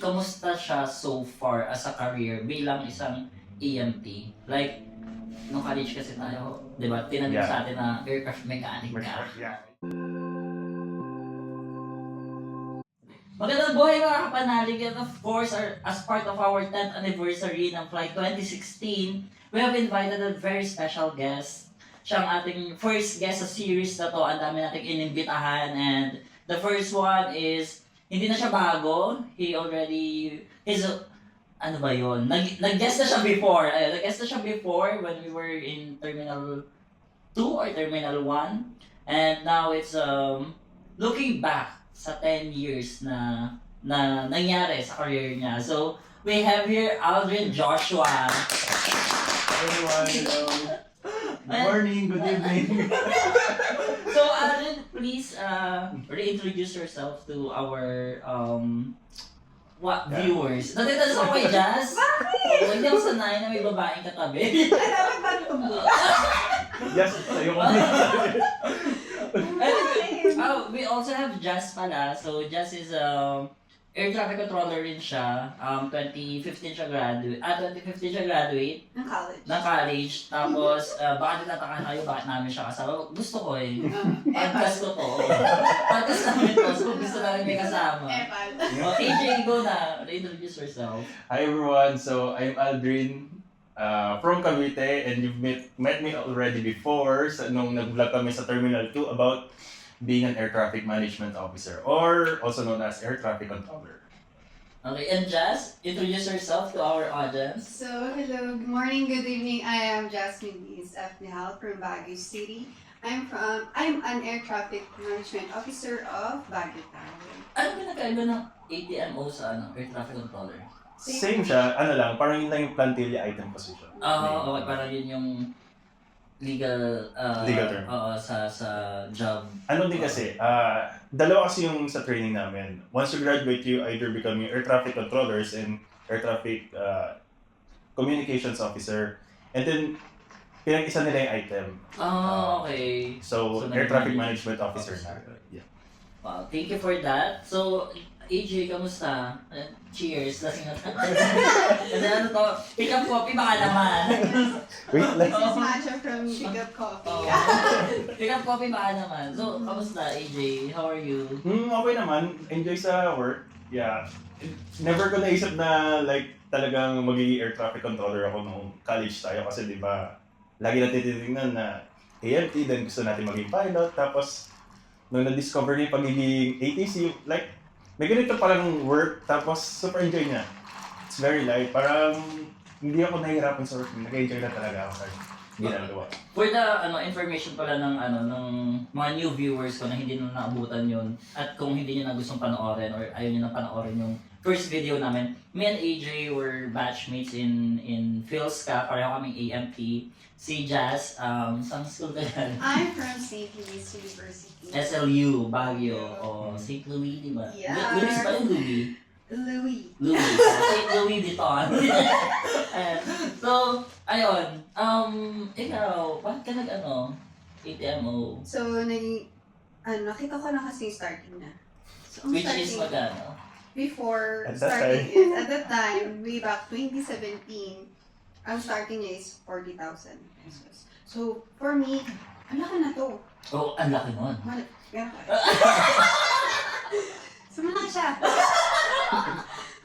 kamusta siya so far as a career bilang isang EMT? Like, nung college kasi tayo, di ba, tinanong sa atin na aircraft mechanic ka. Yeah. Magandang buhay mga kapanalig, and of course, as part of our 10th anniversary ng Flight 2016, we have invited a very special guest. Siya ang ating first guest sa series na to. Ang dami nating inimbitahan, and the first one is, hindi na siya bago. Ano ba yun? Nag-guest na siya before. Nag-guest na siya before when we were in Terminal 2 or Terminal 1. And now it's, looking back sa 10 years na nangyari sa career niya. So, we have here Aldrin Joshua. Everyone, hello. Good morning, good evening. So, Aldrin, please reintroduce yourself to our viewers. Natitas ako kay Jazz. Bakit? Hindi ako sanay na may babaeng katabi. Dapat ba tumbo? Yes, tayo ko. We also have Jazz pala. So, Jazz is air traffic controller rin siya. 2015 siya graduate Ng college. ng college. Tapos, baka tinataka kayo bakit namin siya kasama. Gusto ko eh. Podcast ko to. Podcast namin to. So, gusto namin may kasama. Epal. AJ, go na. Reintroduce yourself. Hi everyone, so I'm Aldrin from Cavite, and you've met me already before nung nag-vlog kami sa Terminal 2 about being an air traffic management officer, or also known as air traffic controller. Okay, and Jazz, introduce yourself to our audience. So, hello, good morning, good evening. I am Jasmine Diaz F. Nihal from Baguio City. I'm an air traffic management officer of Baguio Town. Ano pinakaiba ng ATMO sa air traffic controller? Same siya, ano lang, parang yun lang yung plantilla item position. Okay, parang yun yung legal Legal term. sa job. Ano din kasi, dalawa kasi yung sa training namin. Once you graduate, you either become yung air traffic controllers and air traffic communications officer. And then, pinag-isa nila yung item. Okay. So So, air traffic naging management officer na. Yeah. Wow, thank you for that. So, AJ, kamusta? Cheers, lasing na tayo. Kasi ano to, pick up coffee baka naman. Wait, This like, is Matcha from Pick Up Coffee. Pick up coffee baka naman. So, kamusta AJ? How are you? okay naman. Enjoy sa work. Yeah. Never ko naisip na like talagang magiging air traffic controller ako nung college tayo kasi di ba lagi natin titingnan na AMT, then gusto natin maging pilot. Tapos, nung na-discover niya yung pagiging ATC, like, may ganito palang work, tapos super enjoy niya. It's very light. Parang hindi ako nahihirapan sa work. Nag-enjoy na talaga ako sa ginagawa. For the information pala ng mga new viewers ko na hindi na naabutan yun, at kung hindi nyo na gustong panoorin or ayaw nyo na panoorin yung first video namin, me and AJ were batchmates in PhilSCA, pareho kaming AMP. Si Jazz, saan school ka yan? I'm from St. Louis University. SLU, Baguio, o St. Louis, di ba? Yeah. Louis ba yung Louis? Louis. Louis. St. Louis Vuitton. Ayan. So, ayun. Ikaw, bakit ka ATMO? So, nakita ko na kasi yung starting na. So, ang Which is starting- magkano? Before At that starting is, at that time, way back 2017, ang starting niya is 40,000 pesos. So, for me, ang laki na to. Oh, ang laki nun. Meron ka. So, malaki siya.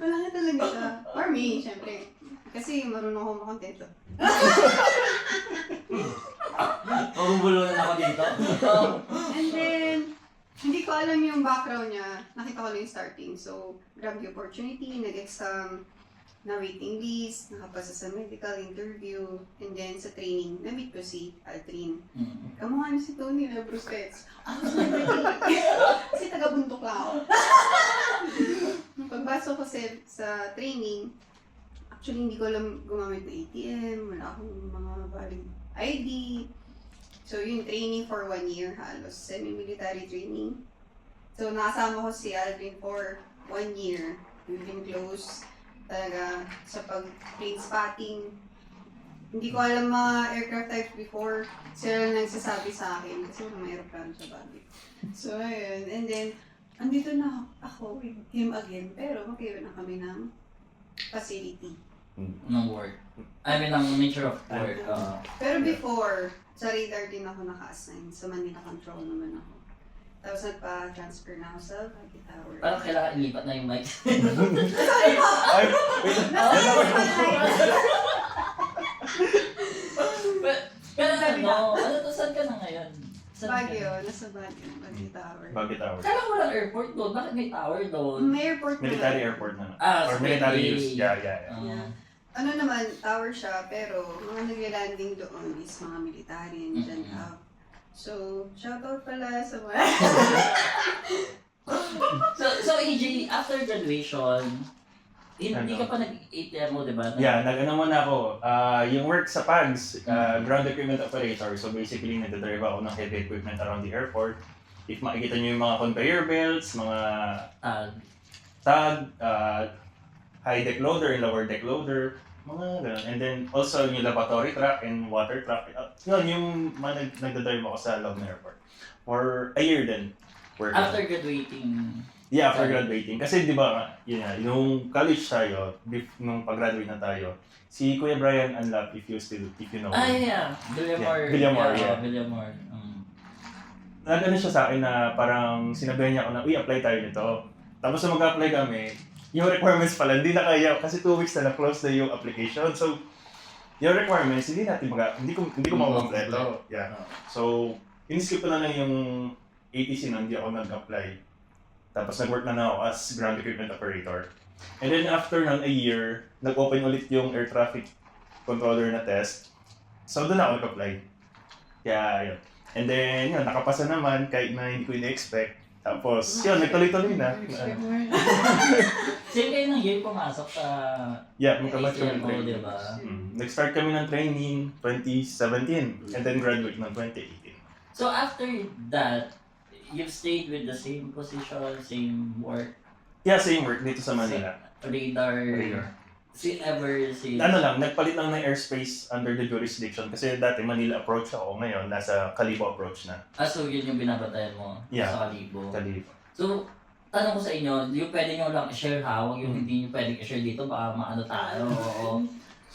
Malaki talaga siya. For me, syempre. Kasi marunong ako makontento. Mabubulunan ako dito. And then, hindi ko alam yung background niya. Nakita ko lang yung starting. So, grab the opportunity. Nag-exam na waiting list, nakapasa sa medical interview, and then sa training, na-meet ko si Aldrin. Kamukha niyo si Tony na Bruce Pets. Kasi taga-bundok lang ako. Nung pagpasok ko sa training, actually hindi ko alam gumamit ng ATM, wala akong mga valid ID. So yung training for 1 year halos, semi-military training. So nakasama ko si Aldrin for 1 year. We've been close talaga sa pag-plane spotting. Hindi ko alam mga aircraft types before. Sila lang nagsasabi sa akin kasi wala may aeroplano sa Baguio. So ayun, and then andito na ako with him again, pero mag-iwan na kami ng facility. ng work. I mean, ang nature of work. Pero before, sa radar din ako naka-assign. Sa Manila Control naman ako. Tapos nagpa-transfer na ako sa Baguio Tower. Parang kailangan ilipat na yung mic. Sorry po! Ay, wait. Nasa spotlight. Pero ano to, saan ka na ngayon? Saan ka? Baguio, nasa Baguio Tower. Baguio Tower. Kala mo walang airport doon, bakit may tower doon? May airport Military naman. airport na. Or So military may- use. Yeah. Yeah. Ano naman, tower siya, pero mga nag-landing doon is mga military and dyan out. So, shoutout pala sa mga... So AJ, after graduation, hindi ka pa nag-ATM mo, di ba? Yeah, nag-ano muna ako. Yung work sa PAGS, ground equipment operator. So basically, nagdadrive ako ng heavy equipment around the airport. If makikita nyo yung mga conveyor belts, mga tag, high deck loader and lower deck loader, mga ganun. And then also yung lavatory truck and water truck. Yun, yung mga nagdadrive ako sa loob ng airport. For a year din. Working. After graduating, Yeah, after graduating. Kasi di ba, yun nga, nung college tayo, nung pag-graduate na tayo, si Kuya Brian Anlap, if you know. yeah. Villamor. Villamor, yeah. Villamor. Nag-ano siya sa akin na parang sinabihan niya ako na, uy, apply tayo nito. Tapos nung mag-apply kami, yung requirements pala, hindi na kaya kasi 2 weeks na na-close na yung application. So, yung requirements, hindi ko makukompleto. Yeah. So, in-skip ko na lang yung ATC na hindi ako nag-apply. Tapos nag-work na ako as ground equipment operator. And then after ng a year, nag-open ulit yung air traffic controller na test. So, doon ako nag-apply. Kaya, yun. And then, yun, nakapasa naman kahit na hindi ko in-expect. Tapos, yun, nagtuloy-tuloy na. Same kayo ng year pumasok sa Yeah, magkabatch kami ng ATM, training. di ba? Nag-start kami ng training 2017 and then graduate ng 2018. So after that, you've stayed with the same position, same work, Yeah, same work dito sa Manila. radar. Ever since? Ano lang, nagpalit lang ng airspace under the jurisdiction kasi dati Manila approach ako, ngayon nasa Kalibo approach na. So yun yung binabantayan mo Yeah. sa Kalibo. Kalibo. So, tanong ko sa inyo, yung pwede nyo lang i-share ha, huwag yung hindi nyo pwedeng i-share dito, baka maano tayo. Oo.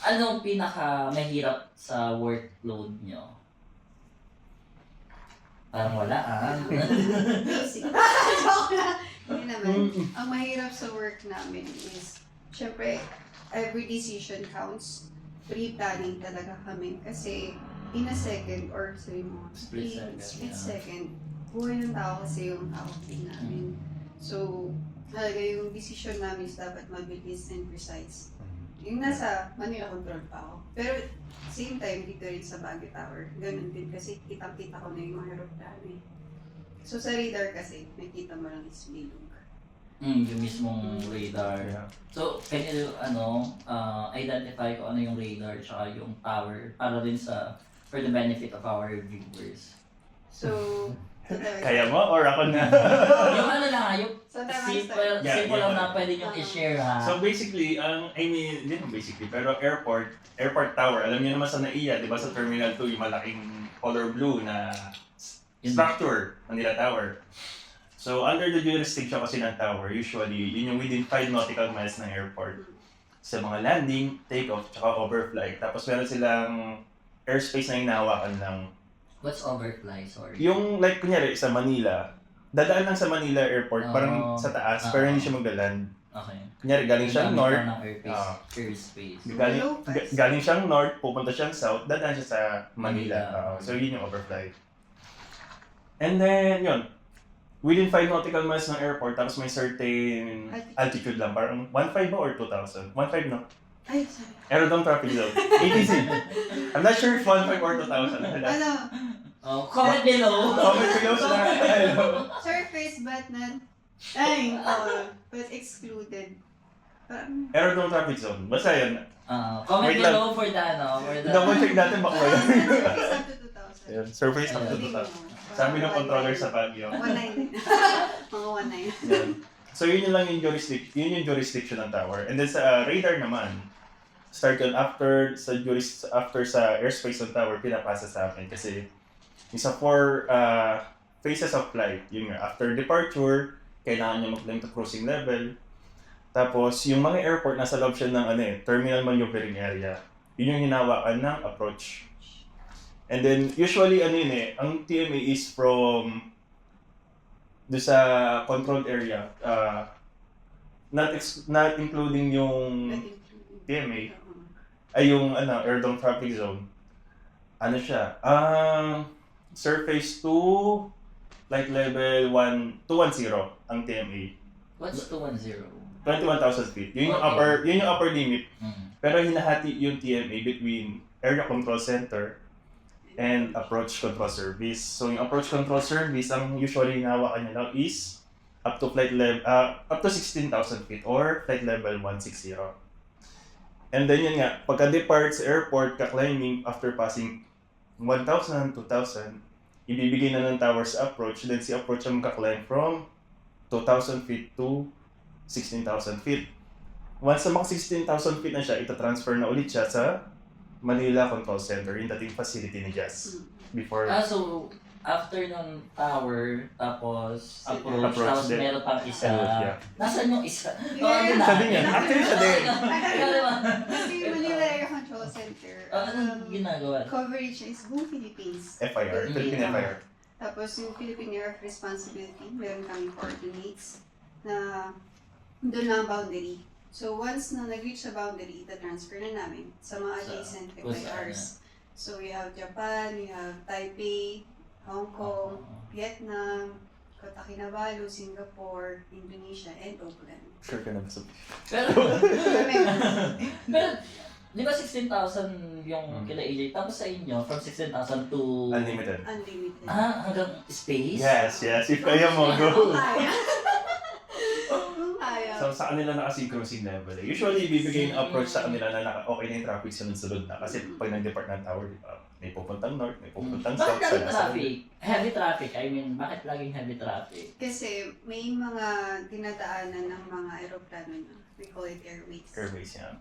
Anong pinaka mahirap sa workload nyo? Parang wala Basic. Joke lang. Hindi naman. Ang mahirap sa work namin is, syempre, every decision counts. Pre-planning talaga kami. Kasi, in a second or sabi mo, Split second, split yeah. second, buhay ng tao kasi yung tao din namin. So, talaga yung decision namin is dapat mabilis and precise. Yung nasa Manila Control pa ako. Pero, same time, dito rin sa Baguio Tower. Ganun din kasi kitang-kita ko na yung mga aeroplano eh. So, sa radar kasi, nakita mo lang is bilog. yung mismong radar. Yeah. So, can you, identify kung ano yung radar tsaka yung tower para rin for the benefit of our viewers. So, sa talaga. Kaya mo or ako na? Yung ano lang, yung Sa tama simple, Yeah, simple yeah. lang na pwede nyo i-share ha. So basically, hindi naman basically, pero airport tower, alam niyo naman sa NAIA, di ba sa Terminal 2, yung malaking color blue na structure, Manila Tower. So under the jurisdiction kasi ng tower, usually, yun yung within 5 nautical miles ng airport. Sa mga landing, take-off, tsaka overflight. Tapos meron silang airspace na hinahawakan ng What's overfly? Sorry. yung like kunyari sa Manila, dadaan lang sa Manila airport, parang sa taas, pero hindi siya magdaland. Okay. Kunyari galing siyang north, Ng airspace. galing siyang north, pupunta siyang south, dadaan siya sa Manila. Manila. So yun yung overflight. And then yun, within 5 nautical miles ng airport, tapos may certain altitude lang, parang 1.5 ba or 2,000? 1.5 no? Ay, sorry. Aerodrome traffic zone. ATC. I'm not sure if 1.5 or 2,000. Ano? Comment below. Comment below sa hello. Surface but not... but excluded. Parang... Aerodrome traffic zone. Basta yun. Comment Wait lang. below for the Double check natin baka ba yun. Surface up to 2,000. Ayan, surface up to 2,000. Sabi ng controller sa Baguio. 1.9. Mga 1.9. Yan. So yun lang yung jurisdiction ng tower. And then sa radar naman, start yun after sa airspace ng tower, pinapasa sa akin kasi yung sa 4 phases of flight, yun nga, after departure, kailangan niya mag-climb to cruising level. Tapos, yung mga airport, nasa loob siya ng terminal maneuvering area. Yun yung hinawakan ng approach. And then, usually, ang TMA is from do sa controlled area, not including yung TMA, ay yung air-down traffic zone. Ano siya? Surface to flight level 210 ang TMA. What's 210? 21,000 feet. Yun yung upper limit. Pero hinahati yung TMA between area control center and approach control service. So yung approach control service, ang usually hinahawakan niya lang is up to 16,000 feet or flight level 160. And then yun nga, pagka-depart sa airport, ka-climbing after passing 1,000, 2,000, ibibigay na ng tower sa approach, then si approach ang ka-climb from 2,000 feet to 16,000 feet. Once na maka 16,000 feet na siya, ita-transfer na ulit siya sa Manila Control Center, yung dating facility ni Jazz. Before So, after ng tower, tapos approach, Approach tapos din. meron pang isa. Yeah. Nasaan yung isa? Yeah. Siya din yan. Actually, siya din. Kasi Manila Area Control Center, Anong ginagawa? coverage is buong Philippines. FIR, Philippine FIR. Tapos yung Philippine Area of Responsibility, meron kaming coordinates na doon na ang boundary. So once na nag-reach sa boundary, ita-transfer na namin sa mga adjacent FIRs. So we have Japan, we have Taipei, Hong Kong, Vietnam, Kota Kinabalu, Singapore, Indonesia, and Oakland. Sure ka na ba sa... Pero, di ba 16,000 yung kila AJ? Tapos sa inyo, from 16,000 to... Unlimited. Unlimited. Hanggang space? Yes. If kaya mo, go. Kung kaya. Kung kaya. So sa kanila naka-cruising level. Usually, ibibigay yung approach sa kanila na okay na yung traffic sunod-sunod na. Kasi pag nag-depart ng tower, di ba? May pupuntang north, may pupuntang south. Bakit laging traffic? Heavy traffic? I mean, bakit laging heavy traffic? Kasi may mga dinadaanan ng mga aeroplano na. We call it airways. Airways yan.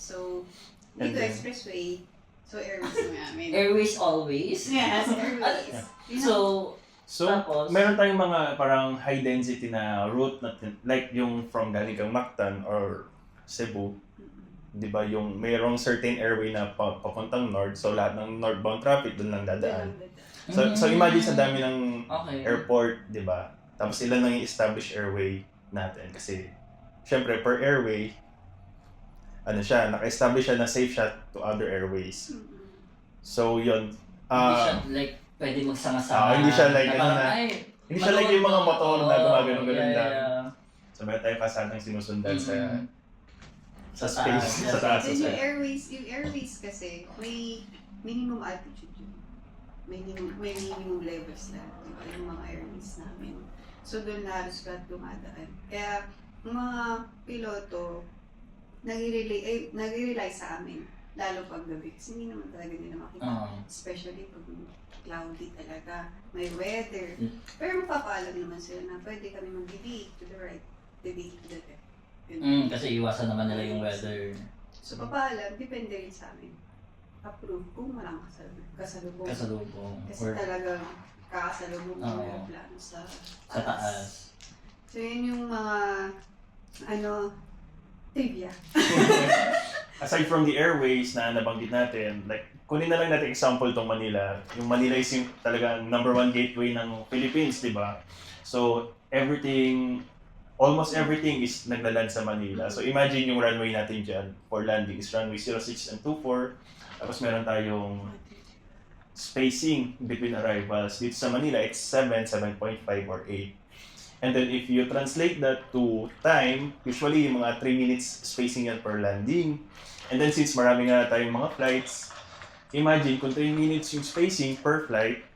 So, And dito then- expressway. So, airways namin. Airways always? Yes, airways. Yeah. So, So, tapos, meron tayong mga parang high density na route natin, like yung from galing kang Mactan or Cebu, di ba yung mayroong certain airway na papuntang north, so lahat ng northbound traffic doon lang dadaan. So imagine sa dami ng okay. airport, di ba? Tapos ilan lang yung established airway natin kasi syempre per airway, naka-establish siya na safe shot to other airways. So yun. Hindi siya like, pwede magsama-sama. Hindi siya like, parang, hindi siya like yung mga motor na gumagano-ganon lang. Yeah. So meron tayong kasadang sinusundan sa Sa space, taas, sa taas. Then yung airways kasi, may minimum altitude yun. May minimum levels na, diba, yung mga airways namin. So doon na halos lahat dumadaan. Kaya, yung mga piloto, nag-rely sa amin. Lalo pag gabi. Kasi hindi naman talaga nila makita. Especially pag cloudy talaga. May weather. Pero mapapaalam naman sila na pwede kami mag-deviate to the right, deviate to the left. Kasi iwasan naman nila yung weather. So papaalam, depende rin sa amin. Approve kung walang kasalubong. Kasalubong. Kasi talagang kakasalubong yung aeroplano sa taas. So yun yung mga trivia. Aside from the airways na nabanggit natin, like, kunin na lang natin example tong Manila. Yung Manila is yung talagang #1 gateway ng Philippines, di ba? So, almost everything is naglaland sa Manila. So, imagine yung runway natin dyan for landing is runway 06 and 24. Tapos meron tayong spacing between arrivals. Dito sa Manila, it's 7, 7.5, or 8. And then if you translate that to time, usually yung mga 3 minutes spacing yan per landing. And then since marami nga tayong mga flights, imagine kung 3 minutes yung spacing per flight,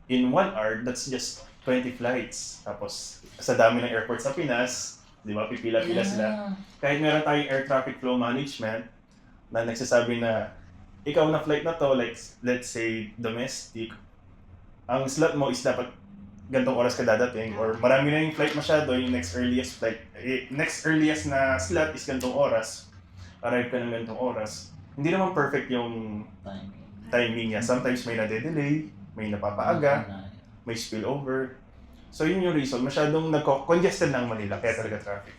in 1 hour, that's just 20 flights. Tapos sa dami ng airport sa Pinas, di ba, pipila-pila sila. Kahit meron tayong air traffic flow management na nagsasabi na ikaw na flight na to, like let's say domestic, ang slot mo is dapat gantong oras ka dadating, or marami na yung flight masyado, yung next earliest na slot is gantong oras, arrive ka ng gantong oras. Hindi naman perfect yung timing niya. Sometimes may nade-delay, may napapaaga, may spillover. So yun yung reason, masyadong congested ng Manila, kaya talaga traffic.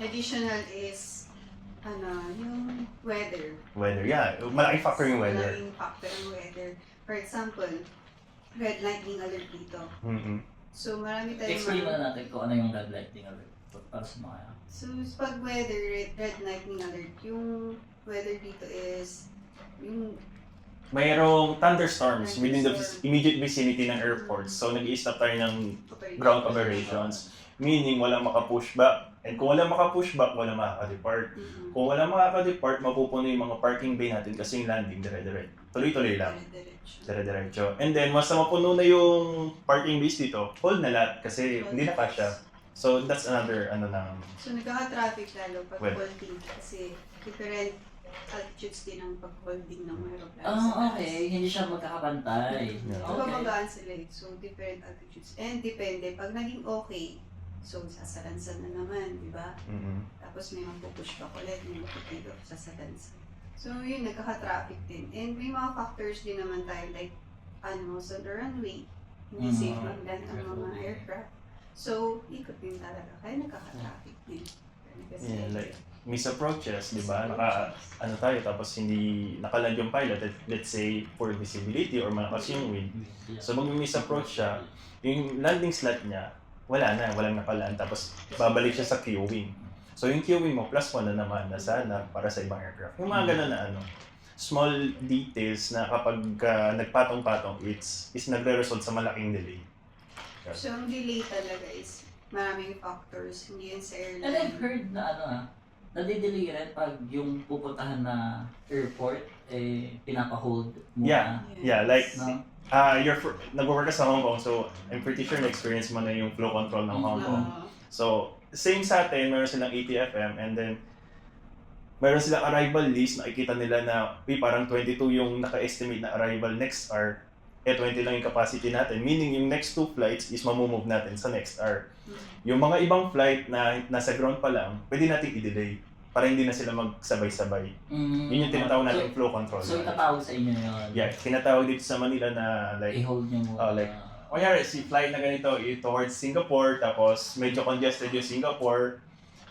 Additional is, yung weather. Weather, yeah. Malaking factor yung weather. Malaking factor yung weather. For example, red lightning alert dito. Mm-hmm. So, marami tayong Explain muna natin kung ano yung red lighting alert para sa mga So, pag weather, red lightning alert, yung weather dito is, yung Mayroong thunderstorms within the immediate vicinity ng airports. So nag-i-stop tayo ng ground operations. Meaning, walang maka-pushback. And kung walang maka-pushback, walang makaka-depart. Kung walang makaka-depart, mapupuno yung mga parking bay natin kasi yung landing, dire-dire. Tuloy-tuloy lang. Dire-diretso. And then, once na mapuno na yung parking bays dito, hold na lahat kasi hindi na kasya. So, that's another, So, nagkaka-traffic lalo pag Well. holding kasi different altitudes din ang pag-holding ng aeroplane. okay. Hindi siya magkakapantay. Yeah. Babanggaan sila eh. So, different altitudes. And depende, pag naging okay, so sasalansan na naman, di ba? Mm-hmm. Tapos may magpupush back ulit, may magpupush sasalansan. So, yun, nagkaka-traffic din. And may mga factors din naman tayo like animals on the runway. Hindi safe mag-land ang mga aircraft. So, ikot din talaga. Kaya nagkaka-traffic din. Kasi, Yeah, like, misapproaches, di ba? Tayo, tapos hindi nakaland yung pilot, let's say, for visibility or malakas yung wind. So, mag-misapproach siya, yung landing slot niya, walang nakaland, tapos babalik siya sa queuing. So, yung queuing mo, +1 na naman na sana para sa ibang aircraft. Yung mga ganun na small details na kapag nagpatong-patong, is nagre-result sa malaking delay. So, ang delay talaga is maraming factors, hindi yun sa airline. And I've heard na nadidelay rin pag yung pupuntahan na airport, pinapa-hold muna. Yeah, like, No? nag-work ka sa Hong Kong, so I'm pretty sure na-experience mo na yung flow control ng Hong Kong. So, same sa atin, meron silang ATFM, and then meron silang arrival list, nakikita nila na parang 22 yung naka-estimate na arrival next hour, 20 lang yung capacity natin, meaning yung next 2 flights is mamumove natin sa next hour. Yung mga ibang flight na nasa ground pa lang, pwede natin i-delay para hindi na sila magsabay-sabay. Yun yung tinatawag natin flow control. So, itatawag sa inyo yun? Yeah, tinatawag dito sa Manila na like, I-hold nyo muna. kunyari, si flight na ganito towards Singapore, tapos medyo congested yung Singapore,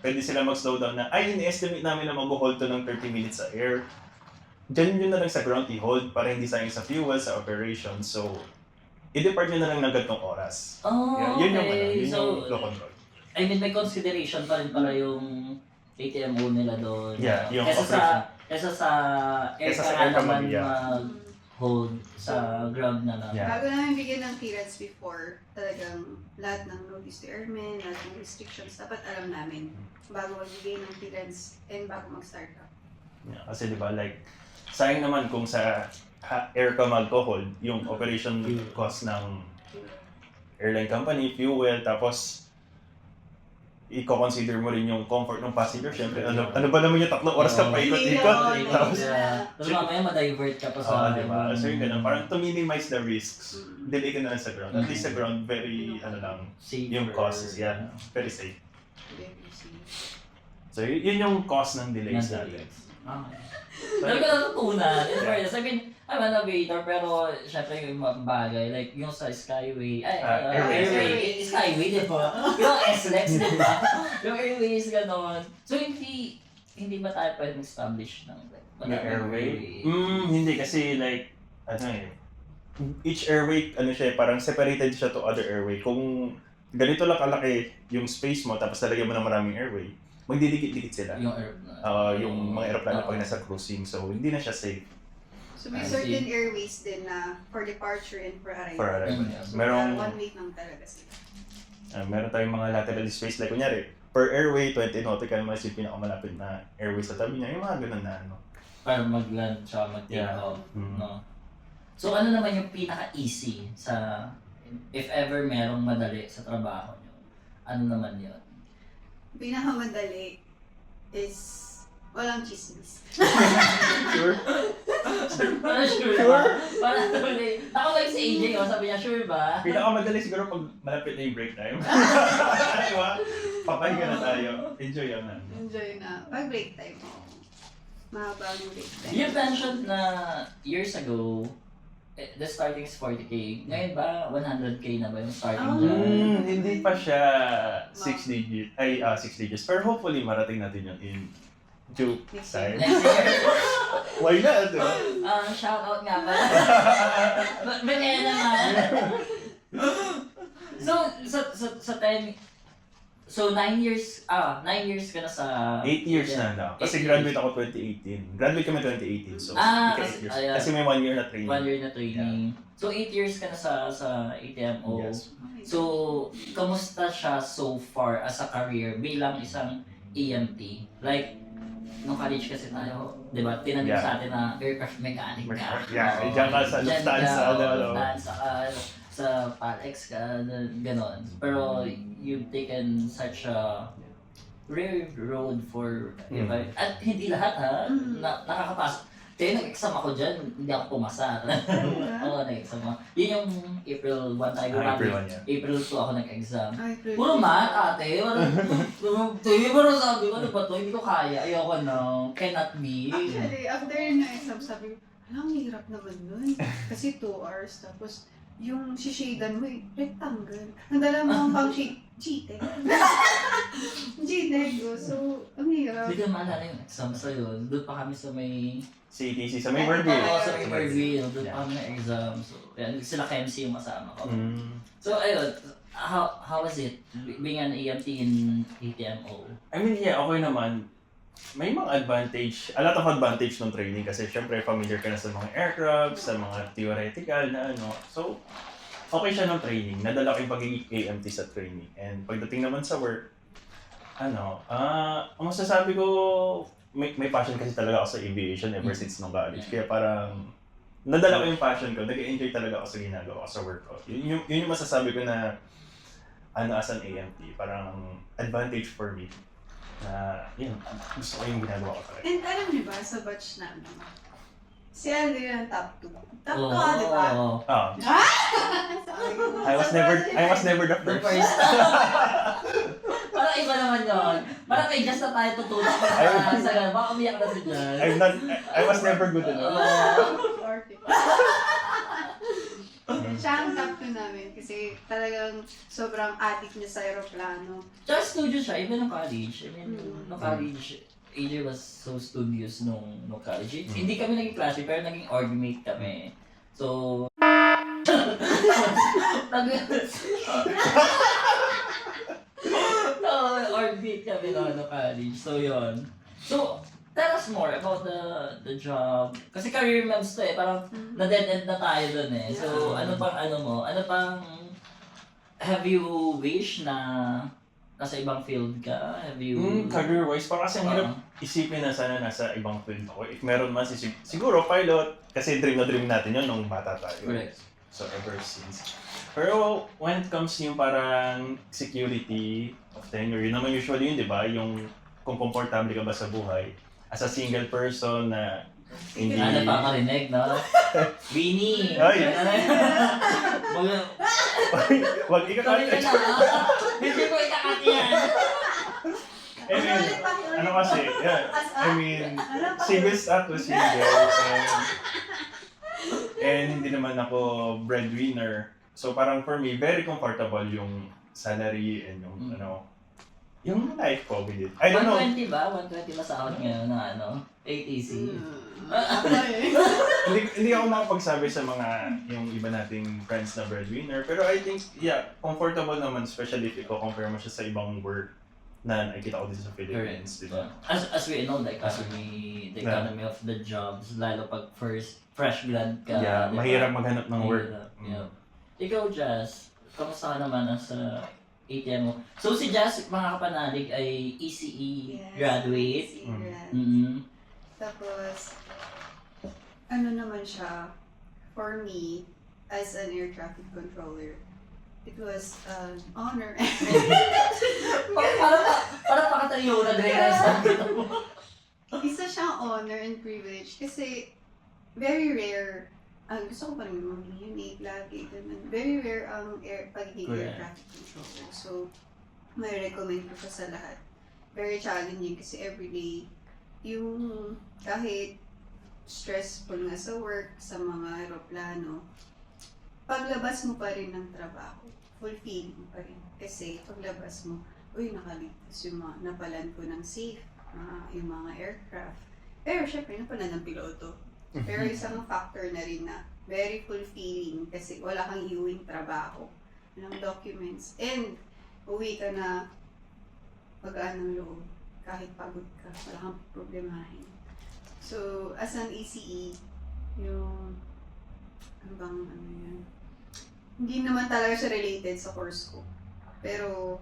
pwede sila mag-slow down na, ini-estimate namin na mag-hold to ng 30 minutes sa air. Diyan yun na lang sa ground i-hold para hindi sayang sa fuel, sa operation. So, i-depart nyo na lang ng gantong oras. Yun yung flow control. I mean, may consideration pa rin pala yung ATMO nila doon. Yeah, yung Kesa sa air Kesa sa ka air ka naman mag- mag-hold sa ground na lang. Yeah. Bago namin bigyan ng clearance before, talagang lahat ng notice to airmen, lahat ng restrictions, dapat alam namin bago magbigay ng clearance and bago mag-start up. Yeah, kasi di ba, like, sayang naman kung sa air ka mag-hold, yung operation cost ng airline company, fuel, tapos i-consider mo rin yung comfort ng passenger. Siyempre, ano ba naman yung 3 oras ka pa ikot-ikot? Tapos, Tapos mamaya ma-divert ka pa sa... diba? So yung ganun, parang to minimize the risks, delay ka na lang sa ground. At least sa ground, very, safer. yung costs, very safe. Very safe. So yun yung cost ng delays Ng natin. delays. Okay. Dami ko natutunan. In fairness, I mean, I'm an aviator, pero syempre yung mga bagay, like yung sa Skyway, Airway, Skyway, di ba? Yung SLEX, di ba? Yung Airways, gano'n. So, hindi ba tayo pwede mag-establish ng Yung airway? Hindi kasi like, each airway, parang separated siya to other airway. Kung ganito lang kalaki yung space mo, tapos talagyan mo ng maraming airway, magdidikit-dikit sila. Yung mga aeroplano pag nasa cruising, so hindi na siya safe. So may certain airways din na for departure and for arrival. For arrival. So Merong, one way lang talaga sila. meron tayong mga lateral space, like kunyari, per airway, 20 nautical miles yung pinakamalapit na airway sa tabi niya, yung mga ganun na Para mag-land siya, mag-take off. No? So, ano naman yung pinaka-easy sa, if ever merong madali sa trabaho nyo, ano naman yun? Pinakamadali is walang chismis. Sure? Parang sure ba? Parang tuloy. Ako like si AJ, sabi niya, sure ba? Pinakamadali siguro pag malapit na yung break time. Diba? Papahinga na tayo. Enjoy yan na. Enjoy na. Pag break time, mahaba ang break time. You mentioned na years ago, the starting is 40K. Ngayon ba, 100K na ba yung starting Oh. dyan? Hindi pa siya 6 digits. Pero hopefully, marating natin yun in due Next time. Next year, Why not, di ba? shoutout nga pala. Kaya naman. So 9 years ka na sa... 8 years na. Kasi 8 graduate ako 2018. Graduate kami 2018. So, kasi, 8 years. ayan. Kasi may 1 year na training. 1 year na training. So 8 years ka na sa ATMO. Yes. So, kamusta siya so far as a career bilang isang EMT? Like, nung college kasi tayo, di ba, tinanong sa atin na aircraft mechanic ka. Yeah, Oo. diyan ka sa Diyan Lufthansa. ka, ano. Lufthansa ka, sa PALEX ka, ganon. Pero, you've taken such a rare road for, at hindi lahat ha, nakakapasok. Kaya nag-exam ako dyan, hindi ako pumasa. Oo, nag-exam ako. Yun yung April 1 tayo. April 1 yan. April 2 ako nag-exam. Ay, Puro math, ate. Parang sabi ko, ano ba to? Hindi ko kaya. Ayoko na. Cannot be. Actually, after na exam, sabi ko, alam, hirap naman nun. Kasi 2 hours, tapos yung sishadean mo, rectangle. Nandala mo ang pang GTEC. GTEC ko. So, ang hirap. Hindi ko maalala yung exam sa'yo. Doon pa kami sa may... CTC sa may Burberry. Oo, sa may Fairview. Doon pa kami na exam. So, yan. Sila KMC yung masama ko. So, ayun. How was it? Being an EMT in ATMO? I mean, yeah, okay naman. May mga advantage, a lot of advantage ng training kasi syempre familiar ka na sa mga aircraft, sa mga theoretical na ano. So, okay siya ng training. Nadala ko yung pagiging AMT sa training. And pagdating naman sa work, ang masasabi ko, may passion kasi talaga ako sa aviation ever since nung college. Kaya parang, nadala ko yung passion ko, nag-enjoy talaga ako sa ginagawa ko sa work ko. Yun yung masasabi ko na, as an AMT, parang advantage for me. Yun, gusto ko yung ginagawa ko talaga. And alam niyo ba, sa batch namin, si Aldo yung top 2. Top 2 Oo. ka, di ba? I was never the The first. first. Parang iba naman yun. Parang kay Just na tayo tutulak ko sa ganun. Baka umiyak na si Just. I was never good enough. Siya ang top 2 namin kasi talagang sobrang addict niya sa aeroplano. Tsaka studio siya, even nung college. I mean, nung college, AJ was so studious nung college. Hindi kami naging classmate, pero naging org-mate kami. So, org-mate kami nung college. So, yun. So, tell us more about the job. Kasi career moves to eh, parang na-dead end na tayo dun eh. So, ano pang have you wish na nasa ibang field ka? Have you... Career-wise, parang kasi ang hirap isipin na sana nasa ibang field ako. If meron man, siguro pilot. Kasi dream na dream natin yun nung bata tayo. Correct. So, ever since. Pero when it comes yung parang security of tenure, yun naman usually yun, di ba? Yung kung komportable ka ba sa buhay. As a single person na hindi... Ano pa marinig, no? Winnie! Ay! Wag Sorry ka ikakat. na, hindi ko ikakat yan! I mean, ano kasi, yeah. I mean, single status single and hindi naman ako breadwinner. So parang for me, very comfortable yung salary and yung yung life ko with it. I don't know. 120 ba? 120 masahod ngayon na ATC? Hindi ako makapagsabi sa mga yung iba nating friends na breadwinner. Pero I think, yeah, comfortable naman, especially if i-compare mo siya sa ibang work na nakikita ko dito sa Philippines, di ba? As we know, the economy of the jobs, lalo pag fresh grad ka. Yeah, diba? mahirap maghanap ng work. Yeah. Ikaw, Jazz, kamusta ka naman sa ATM mo? So si Jazz, mga kapanalig, ay ECE graduate. ECE grad. Tapos, ano naman siya, for me, as an air traffic controller, it was an honor. Parang pakatayo na din sa mo. Isa siyang honor and privilege kasi very rare. Gusto ko pa rin maging unique lagi. Ganun. Very rare ang pagiging air traffic controller. So, may recommend ko siya sa lahat. Very challenging kasi everyday, yung kahit stressful nga sa work, sa mga aeroplano, paglabas mo pa rin ng trabaho, fulfilling pa rin. Kasi paglabas mo, uy, nakaligtas yung mga napalan ko ng safe, yung mga aircraft. Pero syempre, napalan ng piloto. Pero isang factor na rin na very fulfilling kasi wala kang iuwing trabaho, walang documents, and uwi ka na pagaan ng loob, kahit pagod ka, wala kang problemahin. So, as an ECE, yung, hindi naman talaga siya related sa course ko. Pero,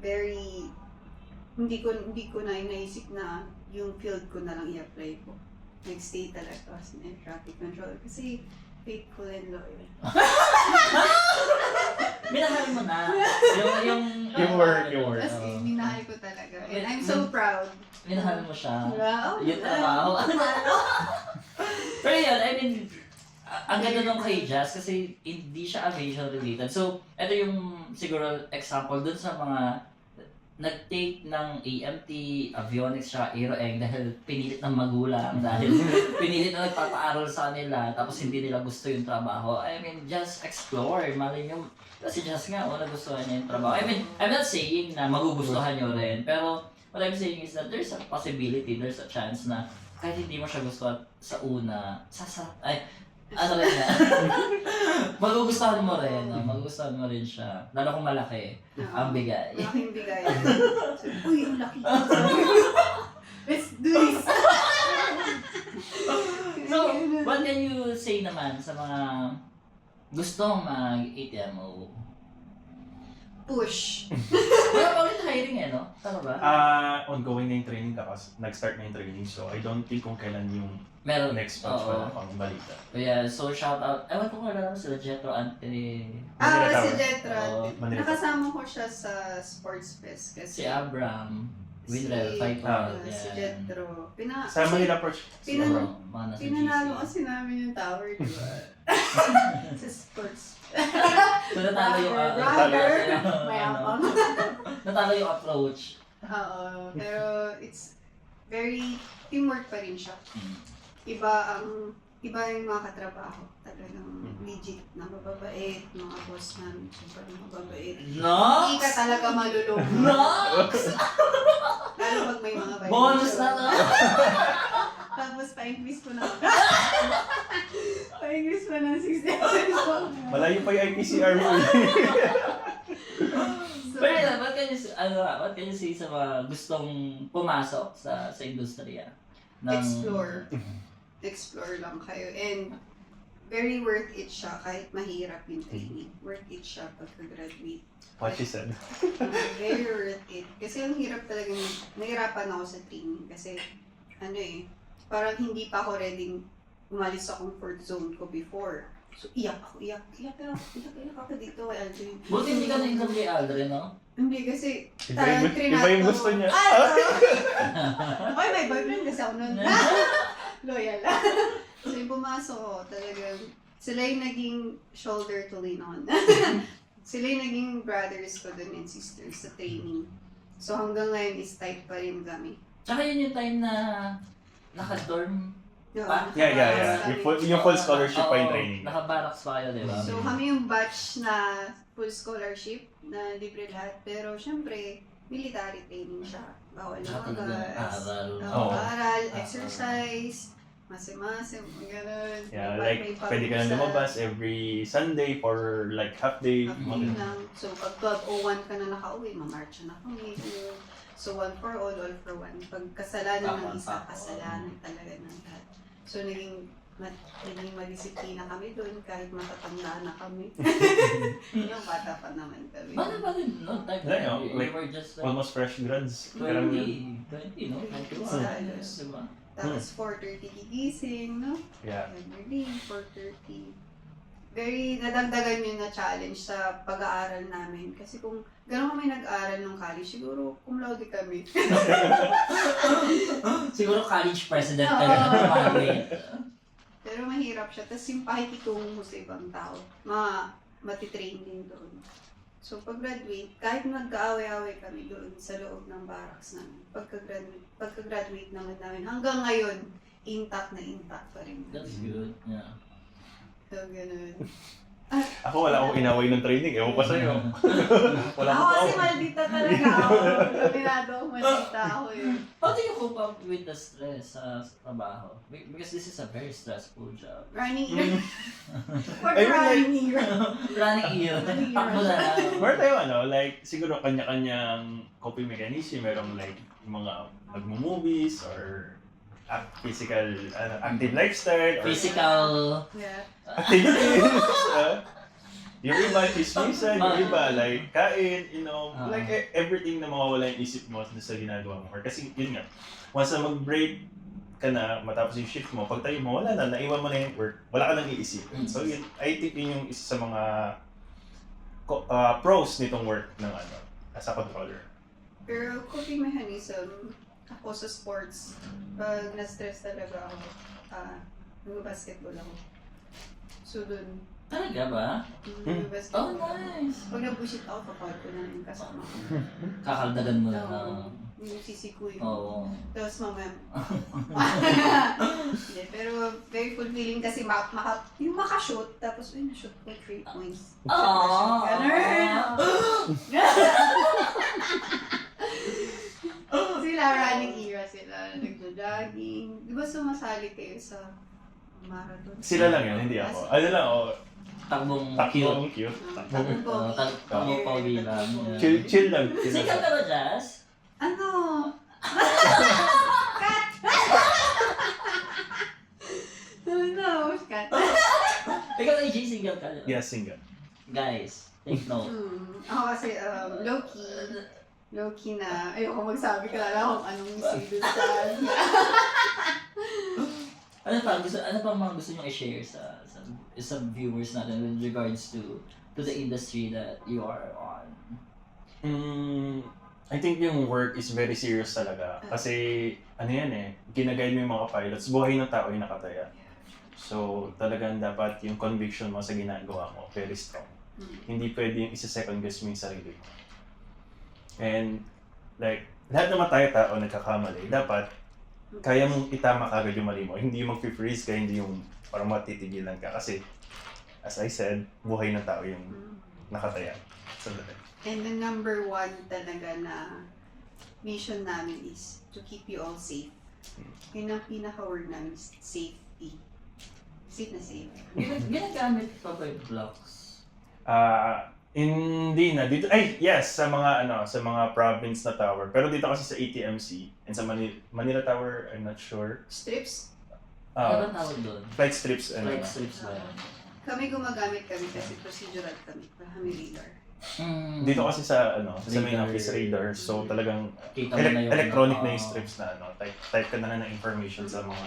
very, hindi ko na inaisip na yung field ko na lang i-apply ko. Nag-stay talaga as an air traffic controller kasi faithful and loyal. Minahal mo na. Yung work. As in, minahal ko talaga. And I'm so proud. Minahal mo siya. Wow. Yung trabaho. Pero yun, I mean, ang ganda nung kay Jazz kasi hindi siya aviation related. So, ito yung siguro example dun sa mga nag-take ng AMT, avionics, siya aeroeng dahil pinilit ng magulang, dahil pinilit na nagpapaaral sa kanila, tapos hindi nila gusto yung trabaho. I mean, just explore. Malay nyo, kasi Jazz nga, nagustuhan niya yung trabaho. I mean, I'm not saying na magugustuhan nyo rin, pero what I'm saying is that there's a possibility, there's a chance na kahit hindi mo siya gusto sa una, ano rin na, magugustuhan mo rin, magugustuhan mo rin siya. Lalo kung malaki, ang bigay. Malaking bigay. So, uy, ang laki. Let's do this! So, what can you say naman sa mga gustong mag-ATMO? Push. Wala pa ulit hiring no? Tama ba? Ongoing na yung training tapos nag-start na yung training. So, I don't think kung kailan yung Meron. next batch wala pang balita. Yeah, so shout out. Ewan ko kung alam sila Jetro Anthony. Manila Si Tower. Jetra. Manila Nakasama ko siya sa Sports Fest Si kasi Abram. Winrel, Fighter. si yan. Jetro. Sa Manila Perch. Pinano- Mga nasa Pinanalo GC. kasi namin yung tower, di ba? Sa sports. So natalo yung Brother, ano, mayabang. natalo yung approach. Oo, pero it's very teamwork pa rin siya. Hmm. Iba yung mga katrabaho. Talagang legit na mababait, mga boss namin, super mababait. No? Hindi ka talaga maluloko. No? Lalo pag may mga violation. Bonus na to. Tapos pa-increase ko na. Pa-increase pa ng 60 pesos. Malayo pa yung IPCR mo. So, Pero yun, what can you say sa mga gustong pumasok sa industriya? explore lang kayo. And very worth it siya kahit mahirap yung training. Worth it siya pagka-graduate. What she said. Very worth it. Kasi ang hirap talaga, nahirapan ako sa training kasi parang hindi pa ako ready umalis sa comfort zone ko before. So, iyak ako dito kay Aldrin. Buti hindi ka na-income kay Aldrin, no? Hindi kasi, Iba yung gusto niya. Okay, may boyfriend kasi ako nun. Loyal. So, yung pumasok ko, talagang, sila yung naging shoulder to lean on. Sila yung naging brothers ko dun and sisters sa training. So, hanggang ngayon is tight pa rin kami. Tsaka yun yung time na naka-dorm. Yeah. Yung full scholarship pa yung training. Naka-barracks pa kayo, di ba? So, kami yung batch na full scholarship na libre lahat. Pero, syempre, military training siya. Bawal na magas. Aral, exercise, mase-mase, gano'n. Yeah, like, pwede ka na lumabas every Sunday for like half day. Half-day lang. So, pag 12:01 ka na nakauwi, mamarcha na kami. So, one for all for one. Pag kasalanan ng isa, kasalanan talaga ng lahat. So, naging madisiplina kami doon kahit matatanda na kami. Yung bata pa naman kami. Bata pa rin, no? Time Yeah, we like, were just Almost fresh grads. 20, no? 21. Halos. Diba? Tapos 4:30 gigising, no? Yeah. Every 4:30. Very nadagdagan yun na challenge sa pag-aaral namin. Kasi kung gano'n kami nag-aaral ng college, siguro cum laude kami. Siguro college president ka Oo. na. Pero mahirap siya. Tapos yung pakikitungo mo sa ibang tao, matitrain din doon. So pag-graduate, kahit nagkaaway-away kami doon sa loob ng barracks namin, pagka-graduate naman namin, hanggang ngayon, intact pa rin. That's good. Yeah. So, ganun. Ako wala akong inaway ng training. Ewan ko sa'yo. Wala Ako akong kasi tao. maldita talaga ako. Dominado ako, maldita ako eh. How do you cope up with the stress sa trabaho? Because this is a very stressful job. Running ear. For I mean, running ear. Running ear. Takbo na lang. Meron tayo like siguro kanya-kanyang coping mechanism. Merong like yung mga nagmo-movies or physical, active lifestyle. Or Physical. Yeah. activities. Yung iba, chismisan, yung iba, like, kain, like everything na mawawala yung isip mo sa ginagawa mo. Or kasi, yun nga, once na mag-break ka na, matapos yung shift mo, pag tayo mo, wala na, naiwan mo na yung work, wala ka nang iisipin. So, yun, I think yun yung isa sa mga pros nitong work ng as a controller. Pero coping mechanism, ako sa sports, pag na-stress talaga ako, nag-basketball ako. So dun, Talaga ba? Oh, nag-basketball ako. nice. Pag nabushit ako, kapag ko na yung kasama ko. Kakaldagan mo na. Yung sisikuy Oo. mo. Tapos mamaya, hindi, pero very fulfilling kasi yung makashoot, tapos na-shoot ko 3 points. Aww. Sila running era sila, nagjo-jogging. Di ba sumasali kayo sa marathon? Sila lang yun, hindi ako. Ano lang ako, Takbong takbong cute. cute. Takbong pogi. Takbong pogi lang. Chill lang. Sikat ka ba, Jazz? Ano? Cut! No, cut. Ikaw, AJ, single ka. Yes, single. Guys, take note. Ako kasi low-key na, ayoko magsabi kalala kung anong say dun sa Ano pa mga gusto nyo i-share sa viewers natin with regards to the industry that you are on? I think yung work is very serious talaga. Kasi, ginaguide mo yung mga pilots. Buhay ng tao yung nakataya. So, talagang dapat yung conviction mo sa ginagawa mo, very strong. Hindi pwede yung isa-second guess mo yung sarili mo. And, like, lahat naman tayo tao nagkakamali. Dapat, kaya mong itama kagad yung mali mo. Hindi yung mag-freeze ka, hindi yung parang matitigilan ka. Kasi, as I said, buhay ng tao yung nakataya. So, And the number 1 talaga na mission namin is to keep you all safe. Yun ang pinaka-word namin is safety. Safe na safe. Ginagamit pa ba yung blocks? Hindi na dito. Yes, sa mga province na tower. Pero dito kasi sa ATMC and sa Manila Tower, I'm not sure. Strips, Ano ba tawag doon? Flight strips and Flight strips ba yan? kami gumagamit kasi procedural kami. Kami radar. dito kasi sa main Radar. office radar. So talagang Kita mo na yung electronic na yung ano, strips na type ka na lang ng information sa mga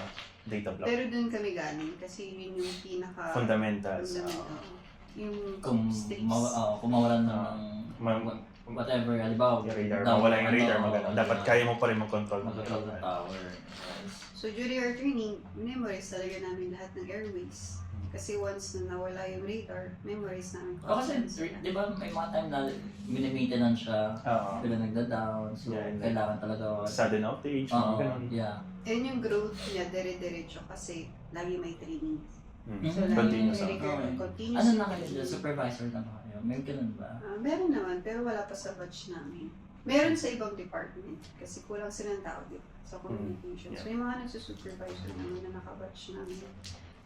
data block. Pero dun kami galing kasi yun yung pinaka Fundamentals. yung kung strips. mawalan ng whatever, halimbawa, Yung radar, down, mawala yung radar, ano, magano. Dapat kaya mo pa rin mag-control ng mag-control ng tower. So during our training, memorize talaga namin lahat ng airways. Kasi once na nawala yung radar, memorize namin kung Kasi, di ba may mga time na mini-maintenance siya, bila nagda-down, so Yeah, kailangan talaga. Sudden outage, mga ganun. Yeah. And yung growth niya, dire-diretso kasi lagi may training. Mm. So lagi Continuous may Okay. continuous. Ano na kayo? Supervisor na ba kayo? May ganun ba? Meron naman, pero wala pa sa batch namin. Meron sa ibang department kasi kulang silang tao dito sa communications. Yeah. May mga nagsusupervisor naman na nakabatch namin.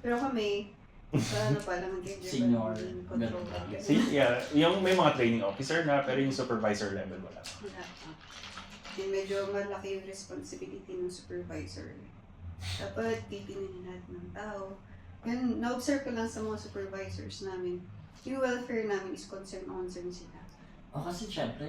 Pero kami, sa pa lang Senior, controller. See, yung may mga training officer na, pero yung supervisor level wala. Wala pa. And medyo malaki yung responsibility ng supervisor. Dapat titinin lahat ng tao. And na-observe ko lang sa mga supervisors namin, yung welfare namin is concern sila. Kasi syempre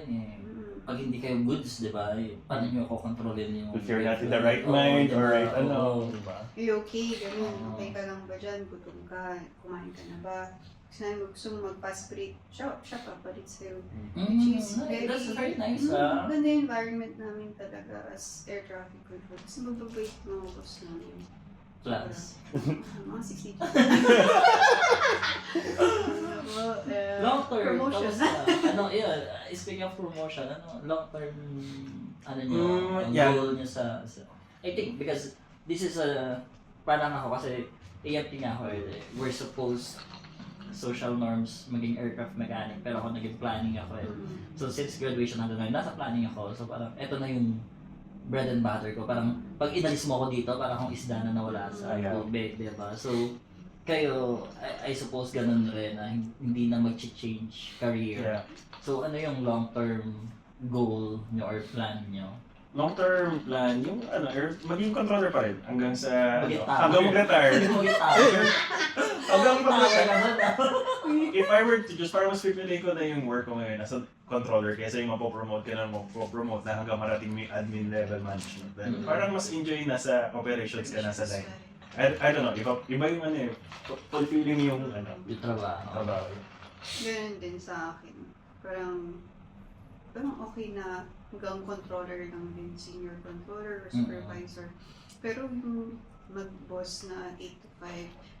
pag hindi kayo goods, di ba? Paano nyo kontrolin yung... If you're not in the right mind or right diba? You okay? Ganun. Okay ka lang ba dyan? Gutom ka? Kumain ka na ba? Kasi namin gusto mo mag-pass break. Siya papalit sa'yo. Which is That's very nice, Ganda yung environment namin talaga as air traffic control. Kasi magbabait mga boss namin. Class. Mga 60. Long term. Promotion. Speaking of promotion, long term, ang yeah. goal nyo sa I think because this is a parang ako kasi AFT nga ako we're supposed social norms maging aircraft mechanic pero ako naging planning ako So since graduation hanggang ngayon, nasa planning ako. So parang eto na yung bread and butter ko. Parang pag inalis mo ako dito, parang akong isda na nawala sa tubig, diba? So kayo, I suppose ganun rin na hindi na mag-change career. Yeah. So ano yung long-term goal nyo or plan nyo? Long-term plan, yung maging controller pa rin hanggang sa Mag-retire. hanggang mag-retire. Hanggang mag-retire. Mag-retire. If I were to just parang mas pipiliin ko na yung work ko ngayon as a controller kaysa yung mapopromote ka na mapopromote na hanggang marating mo yung admin level management. Then, parang mas enjoy na sa operations ka na sa line. I don't know, iba yung fulfilling yung Yung trabaho. Ganun din sa akin. Parang okay na hanggang controller lang din, senior controller or supervisor. Pero yung mag-boss na 8 to 5,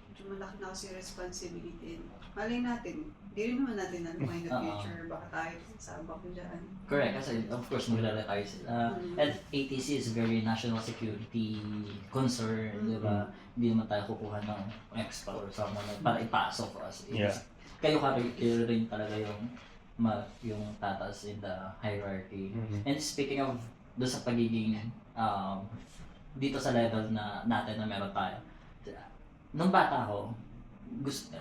medyo malaki na kasi responsibility. Malay natin, di rin naman natin alam in the future, baka tayo sasabak dyan. Correct, kasi of course magre-retire sila. And ATC is very national security concern, di ba? Hindi naman tayo kukuha ng extra or someone para ipasok us. Yeah. Kayo rin talaga yung tatas in the hierarchy. And speaking of doon sa pagiging dito sa level na natin na meron tayo, nung bata ako,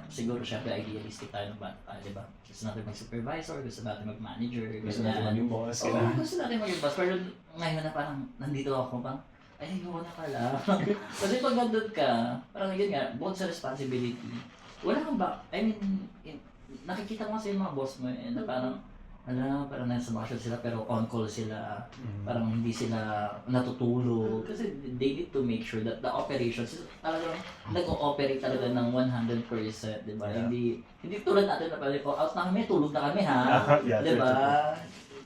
siguro syempre idealistic tayo nung bata tayo, di ba? Gusto natin mag-supervisor, gusto natin mag-manager, Gusto natin maging boss. gusto natin maging boss. Pero ngayon na parang nandito ako, parang ay, ayoko na pala. Kasi pag nandun ka, parang yun nga, bukod sa responsibility, wala kang nakikita mo kasi yung mga boss mo na parang parang nasa bakasyon sila pero on-call sila, parang hindi sila natutulog kasi they need to make sure that the operations talagang nag-ooperate talaga ng 100%, di ba? Yeah. Hindi tulad natin na pala ko out na kami, tulog na kami ha, Yeah, di ba?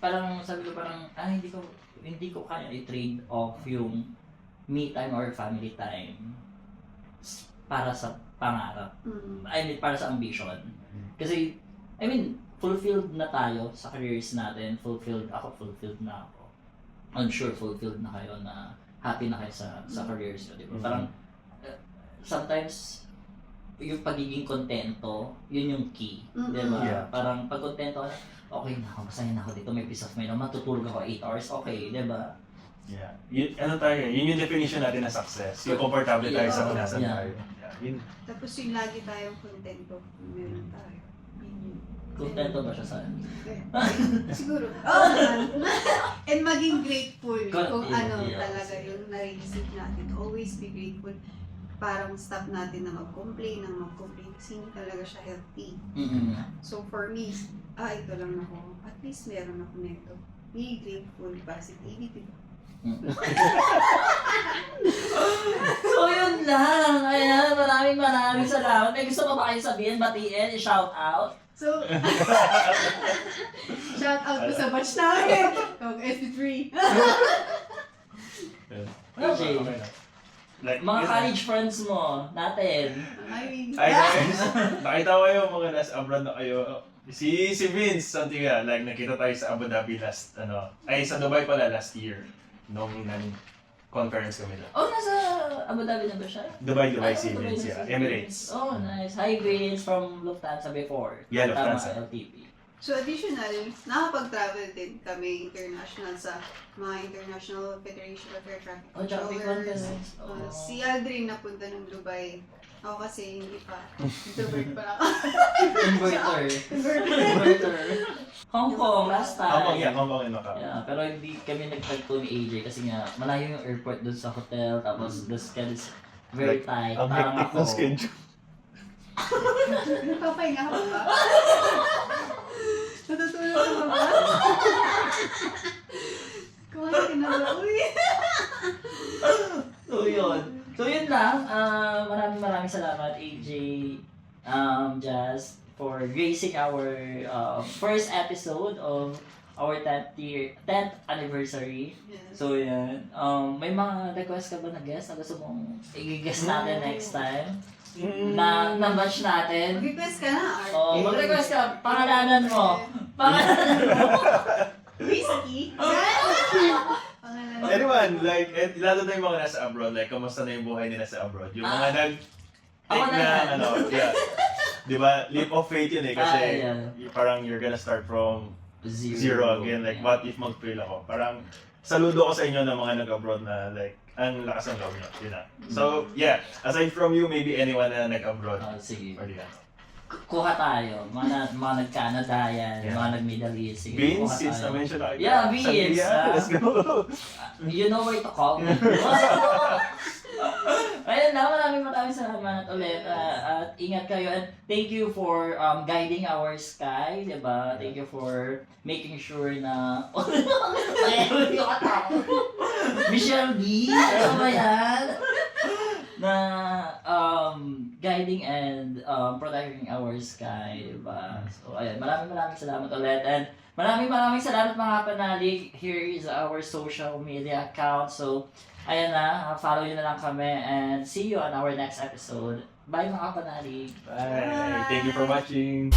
Parang sabi ko parang hindi ko kaya i-trade off yung me time or family time para sa pangarap. I mean, para sa ambition. Kasi, fulfilled na tayo sa careers natin. Fulfilled na ako. I'm sure fulfilled na kayo na happy na kayo sa careers nyo, di ba? Parang, sometimes, yung pagiging kontento, yun yung key, di ba? Yeah. Parang, pag kontento ka, okay na ako, masaya na ako dito, may peace of mind, matutulog ako 8 hours, okay, di ba? Yeah. Yun yung definition natin ng success. Yung comfortable tayo sa kung nasan tayo. Yeah. Yun. Tapos yung lagi tayong kontento, meron tayo. Kontento ba siya sa Siguro. Oo naman. And maging grateful kung ano Yeah. talaga yung nare-receive natin. Always be grateful. Parang stop natin na mag-complain kasi hindi talaga siya healthy. So for me, ito lang ako. At least meron ako nito. Be grateful, positivity. So yun lang. Ayan, maraming salamat. May gusto pa ba kayo sabihin, batiin, i-shout out? So, shout out ko sa batch namin. Kung SB3. Okay. Like, Mga college friends mo, natin. Hi, guys, nakita ko yung mga nasa abroad na kayo. Si Vince, something like nakita tayo sa Abu Dhabi sa Dubai pala last year. Nung conference kami lang. Oh, nasa Abu Dhabi na ba siya? Dubai si Dubai Vince, na yeah. si Emirates. Oh, nice. Hi, Vince from Lufthansa before. Yeah, Lufthansa. Tama, LTP. So additional, nakapag-travel din kami international sa mga International Federation of Air Traffic Oh, traffic Controllers. conference. Oh. Si Aldrin napunta ng Dubai. Ako kasi hindi pa. Introvert pa lang. Inverter. Hong Kong, last time. Hong Kong and Macau. Yeah, pero hindi kami nagtagpo ni AJ kasi nga malayo yung airport dun sa hotel tapos the schedule is very tight. Ang Parang hectic ako. ng schedule. Nagpapahinga ka ba? Natutulog ka ba? Kumain ka na ba? Uy! So yun lang. Maraming salamat AJ, Jazz, for gracing our first episode of our 10th anniversary. Yes. So yan. May mga request ka ba na guest na gusto mong i-guest natin next time? Na batch natin? Mag-request ka na, Art. Mag-request ka. Pangalanan mo. Whiskey? Pangalan anyone, like, lalo na yung mga nasa abroad, like, kamusta na yung buhay nila sa abroad? Yung mga Ako na yan. yeah. Di ba, leap of faith yun eh, kasi yeah. parang you're gonna start from Zero. zero again. Like, what if mag-fail ako? Parang, saludo ko sa inyo ng mga nag-abroad na, like, ang lakas ng loob nyo. Yun na. So, yeah, aside from you, maybe anyone na nag-abroad. Sige. Pwede ka. Kuha tayo. Mga nag-Canada yan, Yeah. mga nag-Middle East. Sige, Beans, kuha since tayo. na-mention na kita. Yeah, beans, Yeah, let's go. You know where to call me. Ayun na, maraming salamat ulit. At ingat kayo. And thank you for guiding our sky, diba? Thank you for making sure na... Michelle B, ano ba yan? Na guiding and protecting our sky, diba? So, ayun, maraming salamat ulit. And maraming salamat mga panalig. Here is our social media account. So, ayan na, follow nyo na lang kami and see you on our next episode. Bye mga panalig. Bye. Thank you for watching.